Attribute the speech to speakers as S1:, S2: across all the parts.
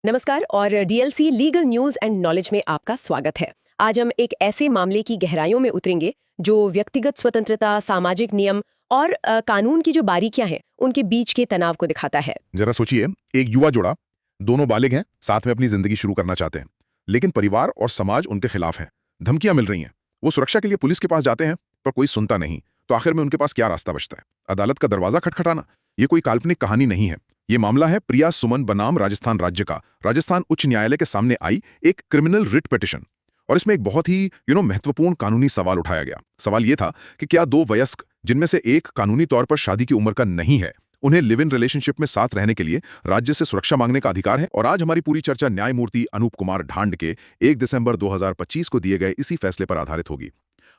S1: नमस्कार और DLC legal news and knowledge में आपका स्वागत है। आज हम एक ऐसे मामले की गहराइयों में उतरेंगे जो व्यक्तिगत स्वतंत्रता, सामाजिक नियम और कानून की जो बारीकियां हैं उनके बीच के तनाव को दिखाता है।
S2: जरा सोचिए, एक युवा जोड़ा, दोनों बालिग हैं, साथ में अपनी जिंदगी शुरू करना चाहते हैं, लेकिन परिवार और समाज उनके खिलाफ है। धमकियां मिल रही हैं। वो सुरक्षा के लिए पुलिस के पास जाते हैं, पर कोई सुनता नहीं। तो आखिर में उनके पास क्या रास्ता बचता है? अदालत का दरवाजा खटखटाना। ये कोई काल्पनिक कहानी नहीं है। ये मामला है प्रिया सुमन बनाम राजस्थान राज्य का। राजस्थान उच्च न्यायालय के सामने आई एक क्रिमिनल रिट पिटिशन, और इसमें एक बहुत ही महत्वपूर्ण कानूनी सवाल उठाया गया। सवाल ये था कि क्या दो वयस्क, जिनमें से एक कानूनी तौर पर शादी की उम्र का नहीं है, उन्हें लिव इन रिलेशनशिप में साथ रहने के लिए राज्य से सुरक्षा मांगने का अधिकार है। और आज हमारी पूरी चर्चा न्यायमूर्ति अनूप कुमार ढांड के 1 दिसंबर 2025 को दिए गए इसी फैसले पर आधारित होगी।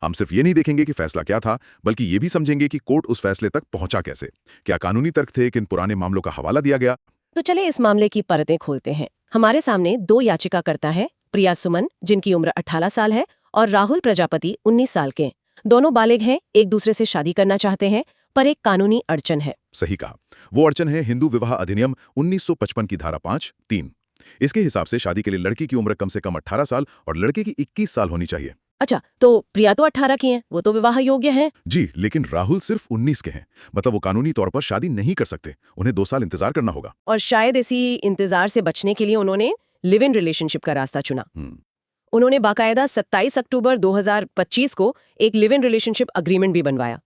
S2: हम सिर्फ ये नहीं देखेंगे कि फैसला क्या था, बल्कि ये भी समझेंगे कि कोर्ट उस फैसले तक पहुंचा कैसे। क्या कानूनी तर्क थे, किन पुराने मामलों का हवाला दिया गया।
S1: तो चले इस मामले की परतें खोलते हैं। हमारे सामने दो याचिकाकर्ता है, प्रिया सुमन जिनकी उम्र 18 साल है और राहुल प्रजापति 19 साल के। दोनों बालिग हैं, एक दूसरे से शादी करना चाहते हैं, पर एक कानूनी अड़चन है।
S2: सही कहा। वो अड़चन है हिंदू विवाह अधिनियम 1955 की धारा 5(3). इसके हिसाब से शादी के लिए लड़की की उम्र कम से कम 18 साल और लड़के की 21 साल होनी चाहिए।
S1: अच्छा, तो प्रिया तो 18 की हैं, वो तो विवाह योग्य हैं।
S2: जी, लेकिन राहुल सिर्फ 19 के हैं। मतलब वो कानूनी तौर पर शादी नहीं कर सकते। उन्हें 2 साल इंतजार करना होगा।
S1: और शायद इसी इंतजार से बचने के लिए उन्होंने लिव इन रिलेशनशिप का रास्ता चुना। उन्होंने बाकायदा 27 अक्टूबर 2025 को एक लिव इन रिलेशनशिप अग्रीमेंट भी बनवाया।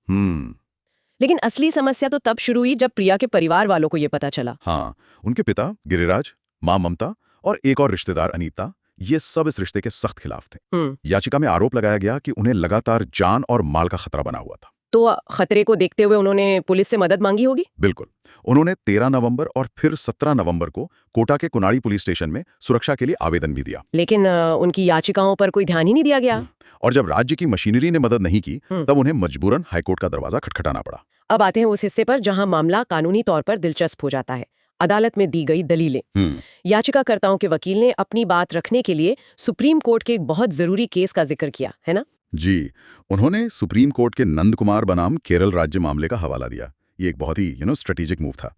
S1: लेकिन असली समस्या तो तब शुरू हुई जब प्रिया के परिवार वालों को ये पता चला।
S2: हाँ, उनके पिता गिरिराज, माँ ममता और एक और रिश्तेदार अनीता, ये सब इस रिश्ते के सख्त खिलाफ थे। याचिका में आरोप लगाया गया कि उन्हें लगातार जान और माल का खतरा बना हुआ था।
S1: तो खतरे को देखते हुए उन्होंने पुलिस से मदद मांगी होगी।
S2: बिल्कुल। उन्होंने 13 नवंबर और फिर 17 नवंबर को कोटा के कुनाड़ी पुलिस स्टेशन में सुरक्षा के लिए आवेदन भी दिया।
S1: लेकिन उनकी याचिकाओं पर कोई ध्यान ही नहीं दिया गया।
S2: और जब राज्य की मशीनरी ने मदद नहीं की, तब उन्हें मजबूरन हाईकोर्ट का दरवाजा खटखटाना पड़ा।
S1: अब आते हैं उस हिस्से पर जहां मामला कानूनी तौर पर दिलचस्प हो जाता है। अदालत में दी गई दलीलें। याचिकाकर्ताओं के वकील ने अपनी बात रखने के लिए सुप्रीम कोर्ट के एक बहुत जरूरी केस का जिक्र किया, है ना?
S2: जी, उन्होंने सुप्रीम कोर्ट के नंद कुमार बनाम केरल राज्य मामले का हवाला दिया। ये एक बहुत ही स्ट्रेटेजिक मूव था।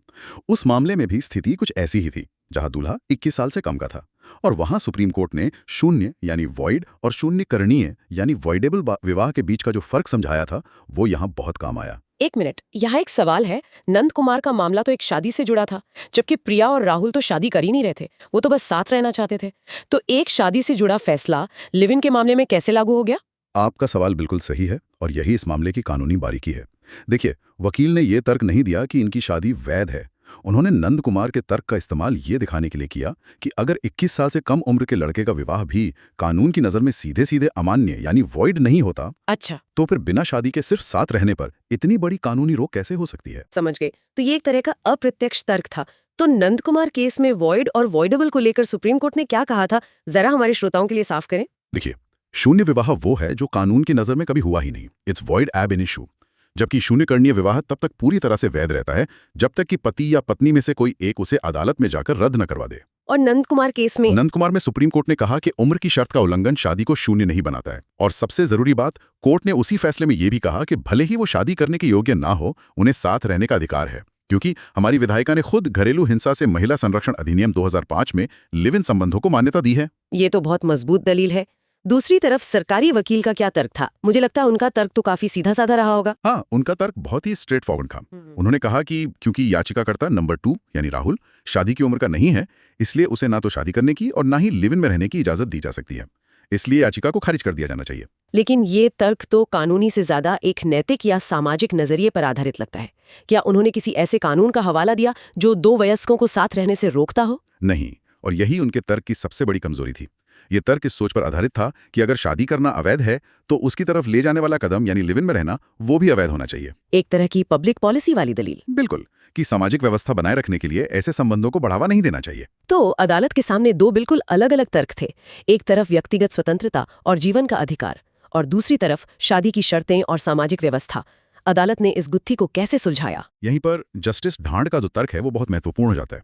S2: उस मामले में भी स्थिति कुछ ऐसी ही थी, जहां दूल्हा 21 साल से कम का था, और वहां सुप्रीम कोर्ट ने शून्य यानी वॉइड और शून्य करणीय यानी वॉइडेबल विवाह के बीच का जो फर्क समझाया था, वो यहाँ बहुत काम आया।
S1: एक मिनट, यहाँ एक सवाल है। नंद कुमार का मामला तो एक शादी से जुड़ा था, जबकि प्रिया और राहुल तो शादी कर ही नहीं रहे थे, वो तो बस साथ रहना चाहते थे। तो एक शादी से जुड़ा फैसला लिव इन के मामले में कैसे लागू हो गया?
S2: आपका सवाल बिल्कुल सही है, और यही इस मामले की कानूनी बारीकी है। देखिए, वकील ने यह तर्क नहीं दिया कि इनकी शादी वैध है। उन्होंने नंद कुमार के तर्क का इस्तेमाल ये दिखाने के लिए किया कि अगर 21 साल से कम उम्र के लड़के का विवाह भी कानून की नजर में सीधे सीधे अमान्य यानी वॉइड नहीं होता,
S1: अच्छा,
S2: तो फिर बिना शादी के सिर्फ साथ रहने पर इतनी बड़ी कानूनी रोक कैसे हो सकती है?
S1: समझ गए। तो ये एक तरह का अप्रत्यक्ष तर्क था। तो नंद कुमार केस में वॉइड और वॉइडेबल को लेकर सुप्रीम कोर्ट ने क्या कहा था, जरा हमारे श्रोताओं के लिए साफ करें।
S2: देखिए, शून्य विवाह वो है जो कानून की नजर में कभी हुआ ही नहीं। इट्स वॉइड एब इनिशियो। जबकि शून्य करणीय विवाह तब तक पूरी तरह से वैध रहता है जब तक कि पति या पत्नी में से कोई एक उसे अदालत में जाकर रद्द न करवा दे।
S1: और नंद कुमार में
S2: सुप्रीम कोर्ट ने कहा कि उम्र की शर्त का उल्लंघन शादी को शून्य नहीं बनाता है। और सबसे जरूरी बात, कोर्ट ने उसी फैसले में यह भी कहा कि भले ही वो शादी करने के योग्य ना हो, उन्हें साथ रहने का अधिकार है, क्योंकि हमारी विधायिका ने खुद घरेलू हिंसा से महिला संरक्षण अधिनियम 2005 में लिव इन संबंधों को मान्यता दी है।
S1: ये तो बहुत मजबूत दलील है। दूसरी तरफ सरकारी वकील का क्या तर्क था? मुझे लगता है उनका तर्क तो काफी सीधा साधा रहा होगा।
S2: हाँ, उनका तर्क बहुत ही स्ट्रेट फॉरवर्ड था। उन्होंने कहा कि क्योंकि याचिकाकर्ता नंबर 2 यानी राहुल शादी की उम्र का नहीं है, इसलिए उसे ना तो शादी करने की और ना ही लिव इन में रहने की इजाजत दी जा सकती है। इसलिए याचिका को खारिज कर दिया जाना चाहिए।
S1: लेकिन ये तर्क तो कानूनी से ज्यादा एक नैतिक या सामाजिक नजरिए पर आधारित लगता है। क्या उन्होंने किसी ऐसे कानून का हवाला दिया जो दो वयस्कों को साथ रहने से रोकता हो?
S2: नहीं, और यही उनके तर्क की सबसे बड़ी कमजोरी थी। ये तर्क इस सोच पर आधारित था कि अगर शादी करना अवैध है, तो उसकी तरफ ले जाने वाला कदम यानी लिव इन में रहना, वो भी अवैध होना चाहिए।
S1: एक तरह की पब्लिक पॉलिसी वाली दलील।
S2: बिल्कुल, कि सामाजिक व्यवस्था बनाए रखने के लिए ऐसे संबंधों को बढ़ावा नहीं देना चाहिए।
S1: तो अदालत के सामने दो बिल्कुल अलग अलग तर्क थे। एक तरफ व्यक्तिगत स्वतंत्रता और जीवन का अधिकार, और दूसरी तरफ शादी की शर्तें और सामाजिक व्यवस्था। अदालत ने इस गुत्थी को कैसे सुलझाया?
S2: यहीं पर जस्टिस ढांड का जो तर्क है वो बहुत महत्वपूर्ण हो जाता है।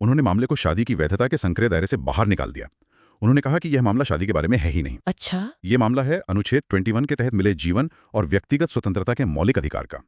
S2: उन्होंने मामले को शादी की वैधता के संक्रिय दायरे से बाहर निकाल दिया। उन्होंने कहा कि यह मामला शादी के बारे में है ही नहीं।
S1: अच्छा,
S2: ये मामला है अनुच्छेद 21 के तहत मिले जीवन और व्यक्तिगत स्वतंत्रता के मौलिक अधिकार का।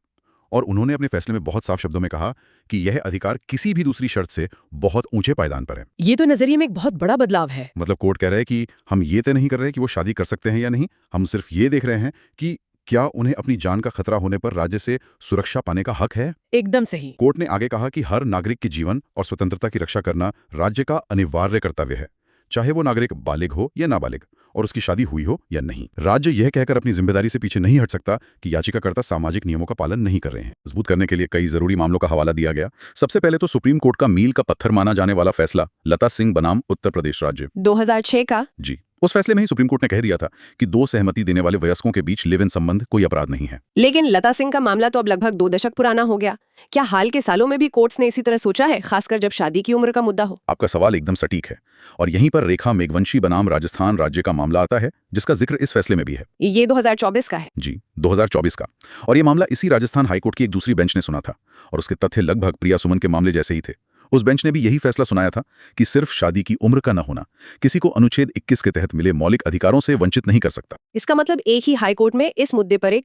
S3: और उन्होंने अपने फैसले में बहुत साफ शब्दों में कहा कि यह अधिकार किसी भी दूसरी शर्त से बहुत ऊंचे पायदान पर है।
S1: ये तो नजरिए में एक बहुत बड़ा बदलाव है।
S3: मतलब कोर्ट कह रहा है कि हम ये तय नहीं कर रहे कि वो शादी कर सकते हैं या नहीं, हम सिर्फ ये देख रहे हैं कि क्या उन्हें अपनी जान का खतरा होने पर राज्य से सुरक्षा पाने का हक है।
S1: एकदम सही।
S3: कोर्ट ने आगे कहा कि हर नागरिक के जीवन और स्वतंत्रता की रक्षा करना राज्य का अनिवार्य कर्तव्य है, चाहे वो नागरिक बालिग हो या नाबालिग और उसकी शादी हुई हो या नहीं। राज्य यह कहकर अपनी जिम्मेदारी से पीछे नहीं हट सकता कि याचिकाकर्ता सामाजिक नियमों का पालन नहीं कर रहे हैं। मजबूत करने के लिए कई जरूरी मामलों का हवाला दिया गया। सबसे पहले तो सुप्रीम कोर्ट का मील का पत्थर माना जाने वाला फैसला लता सिंह बनाम उत्तर प्रदेश राज्य
S1: 2006 का।
S3: जी, उस फैसले में ही सुप्रीम कोर्ट ने कह दिया था कि दो सहमति देने वाले वयस्कों के बीच लिव इन संबंध कोई अपराध नहीं है।
S1: लेकिन लता सिंह का मामला तो अब लगभग 2 दशक पुराना हो गया। क्या हाल के सालों में भी कोर्ट्स ने इसी तरह सोचा है, खासकर जब शादी की उम्र का मुद्दा हो?
S3: आपका सवाल एकदम सटीक है और यहीं पर रेखा मेघवंशी बनाम राजस्थान राज्य का मामला आता है, जिसका जिक्र इस फैसले में भी है।
S1: ये 2024 का है।
S3: जी, 2024 का। और ये मामला इसी राजस्थान हाईकोर्ट की एक दूसरी बेंच ने सुना था और उसके तथ्य लगभग प्रिया सुमन के मामले जैसे ही थे। उस बेंच ने भी यही फैसला सुनाया था कि सिर्फ शादी की उम्र का न होना किसी को अनुच्छेद 21 के तहत मिले मौलिक अधिकारों से वंचित नहीं कर सकता।
S1: इसका मतलब एक ही हाईकोर्ट में इस मुद्दे पर एक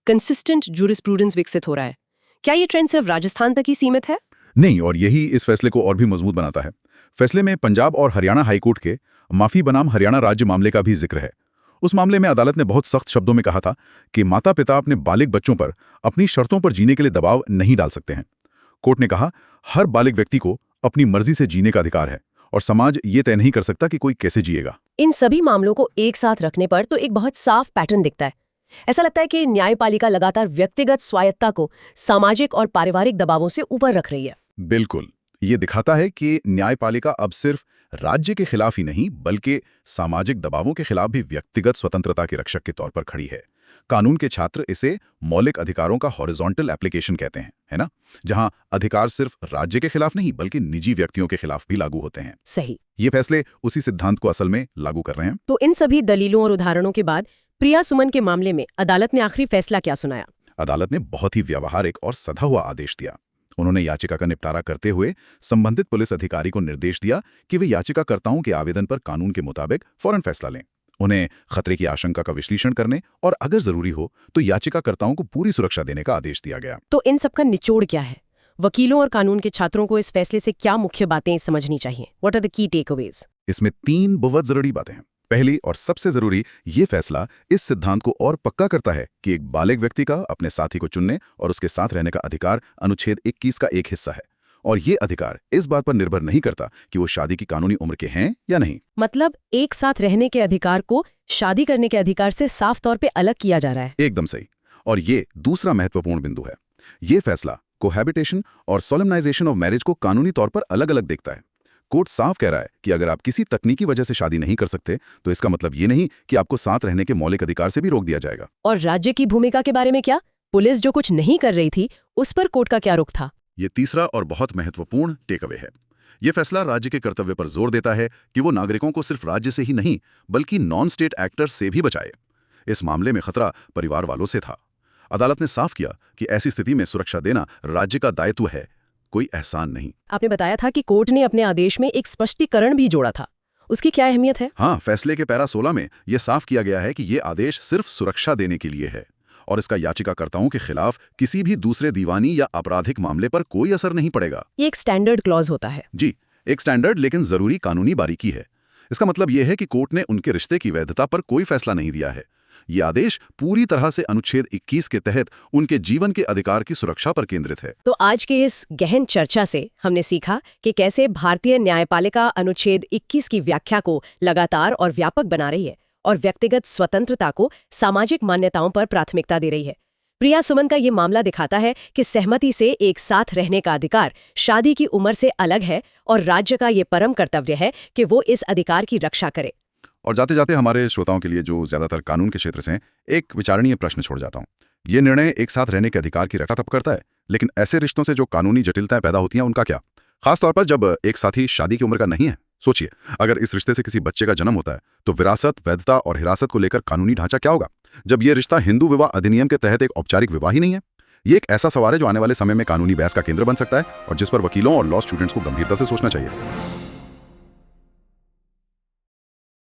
S1: कंसिस्टेंट जूरिस्प्रूडेंस विकसित हो रहा है। क्या ये ट्रेंड सिर्फ राजस्थान तक ही सीमित है?
S3: नहीं, और यही इस फैसले को और भी मजबूत बनाता है। फैसले में पंजाब और हरियाणा हाईकोर्ट के माफी बनाम हरियाणा राज्य मामले का भी जिक्र है। उस मामले में अदालत ने बहुत सख्त शब्दों में कहा था कि माता पिता अपने बालिग बच्चों पर अपनी शर्तों पर जीने के लिए दबाव नहीं डाल सकते हैं। कोर्ट ने कहा, हर बालिग व्यक्ति को अपनी मर्जी से जीने का अधिकार है और समाज ये तय नहीं कर सकता कि कोई कैसे जिएगा।
S1: इन सभी मामलों को एक साथ रखने पर तो एक बहुत साफ पैटर्न दिखता है। ऐसा लगता है कि न्यायपालिका लगातार व्यक्तिगत स्वायत्तता को सामाजिक और पारिवारिक दबावों से ऊपर रख रही है।
S3: बिल्कुल, ये दिखाता है कि न्यायपालिका अब सिर्फ राज्य के खिलाफ ही नहीं बल्कि सामाजिक दबावों के खिलाफ भी व्यक्तिगत स्वतंत्रता के रक्षक के तौर पर खड़ी है। कानून के छात्र इसे मौलिक अधिकारों का हॉरिजॉन्टल एप्लीकेशन कहते हैं, है ना, जहां अधिकार सिर्फ राज्य के खिलाफ नहीं बल्कि निजी व्यक्तियों के खिलाफ भी लागू होते हैं।
S1: सही।
S3: ये फैसले उसी सिद्धांत को असल में लागू कर रहे हैं।
S1: तो इन सभी दलीलों और उदाहरणों के बाद प्रिया सुमन के मामले में अदालत ने आखिरी फैसला क्या सुनाया?
S3: अदालत ने बहुत ही व्यावहारिक और सधा हुआ आदेश दिया। उन्होंने याचिका का निपटारा करते हुए संबंधित पुलिस अधिकारी को निर्देश दिया कि वे याचिकाकर्ताओं के आवेदन पर कानून के मुताबिक फौरन फैसला लें, उन्हें खतरे की आशंका का विश्लेषण करने और अगर जरूरी हो तो याचिकाकर्ताओं को पूरी सुरक्षा देने का आदेश दिया गया।
S1: तो इन सबका निचोड़ क्या है? वकीलों और कानून के छात्रों को इस फैसले से क्या मुख्य बातें समझनी चाहिए? What are the key takeaways?
S3: इसमें 3 बहुत जरूरी बातें हैं। पहली और सबसे जरूरी, ये फैसला इस सिद्धांत को और पक्का करता है कि एक बालिग व्यक्ति का अपने साथी को चुनने और उसके साथ रहने का अधिकार अनुच्छेद 21 का एक हिस्सा है और ये अधिकार इस बात पर निर्भर नहीं करता कि वो शादी की कानूनी उम्र के हैं या नहीं।
S1: मतलब एक साथ रहने के अधिकार को शादी करने के अधिकार से साफ तौर पे अलग किया जा रहा है।
S3: एकदम सही। और ये दूसरा महत्वपूर्ण बिंदु है। ये फैसला कोहैबिटेशन और सोलेमनाइजेशन ऑफ मैरिज को कानूनी तौर पर अलग अलग देखता है। कोर्ट साफ कह रहा है कि अगर आप किसी तकनीकी वजह से शादी नहीं कर सकते तो इसका मतलब ये नहीं कि आपको साथ रहने के मौलिक अधिकार से भी रोक दिया जाएगा।
S1: और राज्य की भूमिका के बारे में क्या? पुलिस जो कुछ नहीं कर रही थी उस पर कोर्ट का क्या रुख था?
S3: ये तीसरा और बहुत महत्वपूर्ण टेकअवे है। ये फैसला राज्य के कर्तव्य पर जोर देता है कि वो नागरिकों को सिर्फ राज्य से ही नहीं बल्कि नॉन स्टेट एक्टर से भी बचाए। इस मामले में खतरा परिवार वालों से था। अदालत ने साफ किया कि ऐसी स्थिति में सुरक्षा देना राज्य का दायित्व है, कोई एहसान नहीं।
S1: आपने बताया था कि कोर्ट ने अपने आदेश में एक स्पष्टीकरण भी जोड़ा था, उसकी क्या अहमियत है?
S3: हाँ, फैसले के पैरा 16 में यह साफ किया गया है कि ये आदेश सिर्फ सुरक्षा देने के लिए है और इसका याचिकाकर्ताओं के खिलाफ किसी भी दूसरे दीवानी या आपराधिक मामले पर कोई असर नहीं पड़ेगा।
S1: ये एक स्टैंडर्ड क्लॉज होता है।
S3: जी, एक स्टैंडर्ड लेकिन जरूरी कानूनी बारीकी है। इसका मतलब यह है कि कोर्ट ने उनके रिश्ते की वैधता पर कोई फैसला नहीं दिया है। ये आदेश पूरी तरह से अनुच्छेद 21 के तहत उनके जीवन के अधिकार की सुरक्षा पर केंद्रित है।
S1: तो आज के इस गहन चर्चा से हमने सीखा कि कैसे भारतीय न्यायपालिका अनुच्छेद 21 की व्याख्या को लगातार और व्यापक बना रही है और व्यक्तिगत स्वतंत्रता को सामाजिक मान्यताओं पर प्राथमिकता दे रही है। प्रिया सुमन का ये मामला दिखाता है कि सहमति से एक साथ रहने का अधिकार शादी की उम्र से अलग है और राज्य का ये परम कर्तव्य है कि वो इस अधिकार की रक्षा करे।
S3: और जाते जाते हमारे श्रोताओं के लिए जो ज्यादातर कानून के क्षेत्र से हैं, एक विचारणीय प्रश्न छोड़ जाता हूँ। ये निर्णय एक साथ रहने के अधिकार की रक्षा तब करता है, लेकिन ऐसे रिश्तों से जो कानूनी जटिलताएं पैदा होती हैं उनका क्या? खासतौर पर जब एक साथी शादी की उम्र का नहीं है। सोचिए, अगर इस रिश्ते से किसी बच्चे का जन्म होता है तो विरासत, वैधता और हिरासत को लेकर कानूनी ढांचा क्या होगा, जब ये रिश्ता हिंदू विवाह अधिनियम के तहत एक औपचारिक विवाह ही नहीं है? ये एक ऐसा सवाल है जो आने वाले समय में कानूनी बहस का केंद्र बन सकता है और जिस पर वकीलों और लॉ स्टूडेंट्स को गंभीरता से सोचना चाहिए।